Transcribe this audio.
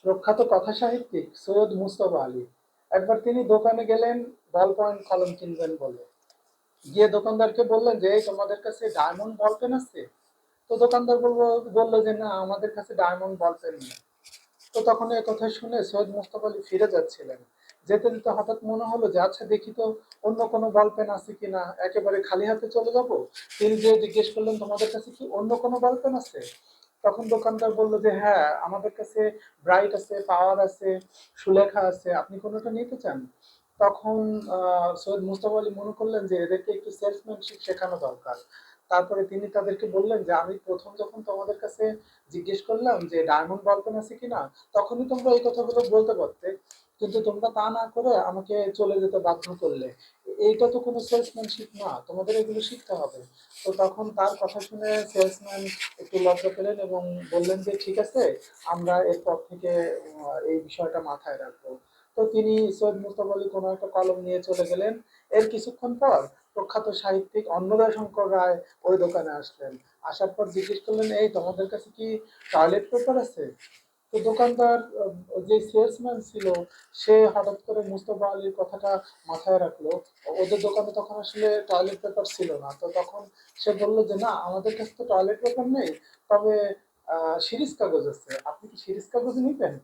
প্রখ্যাত কথা সাহিত্যিক সৈয়দ মুজতবা আলী। একবার তিনি দোকানে গেলেন বল পয়েন্ট কলম কিনবেন বলে। গিয়ে দোকানদারকে বললেন যে, এই তোমাদের কাছে ডায়মন্ড বল পেন আছে? তো দোকানদার বললো যে, না আমাদের কাছে ডায়মন্ড বল পেন নেই। তো তখন এই কথা শুনে সৈয়দ মুজতবা আলী ফিরে যাচ্ছিলেন। যেতে যেতে হঠাৎ মনে হলো যে, আচ্ছা দেখি তো অন্য কোনো বল পেন আছে কিনা, একেবারে খালি হাতে চলে যাব। তিনি যে জিজ্ঞেস করলেন, তোমাদের কাছে কি অন্য কোনো বল পেন আছে? তখন দোকানদার বললো যে, হ্যাঁ আমাদের কাছে ব্রাইট আছে, পাওয়ার আছে, সুলেখা আছে, আপনি কোনোটা নিতে চান? তখন সৈয়দ মুজতবা আলী মনে করলেন যে এদেরকে একটু সেলসম্যানশিপ শেখানো দরকার। তারপরে তিনি তাদেরকে বললেন যে, আমি প্রথম যখন তোমাদের কাছে জিজ্ঞেস করলাম যে ডায়মন্ড বল পেন আছে কিনা, তখনই তোমরা এই কথাগুলো বলতে পারতে, কিন্তু তোমরা তা না করে আমাকে চলে যেতে বাধ্য করলে। এইটা তো কোনো সেলসম্যানশিপ না, তোমাদের এগুলো শিখতে হবে। তো তখন তার কথা শুনে সেলসম্যান একটু লজ্জা পেলেন এবং বললেন যে, ঠিক আছে, আমরা এরপর থেকে এই বিষয়টা মাথায় রাখবো। তো তিনি সৈয়দ মুজতবা আলী কোনো একটা কলম নিয়ে চলে গেলেন। এর কিছুক্ষণ পর প্রখ্যাত সাহিত্যিক অন্নদা শঙ্কর রায় ওই দোকানে আসলেন। আসার পর জিজ্ঞেস করলেন, এই তোমাদের কাছে কি টয়লেট পেপার আছে? তো দোকানদার, যে সেলসম্যান ছিল, সে হঠাৎ করে মুজতবা আলীর কথাটা মাথায় রাখলো। ওদের দোকানে তখন আসলে টয়লেট পেপার ছিল না। তো তখন সে বলল যে, না আমাদের কাছে তো টয়লেট পেপার নেই, তবে সিরিজ কাগজ আছে, আপনি কি সিরিজ কাগজ নিবেন?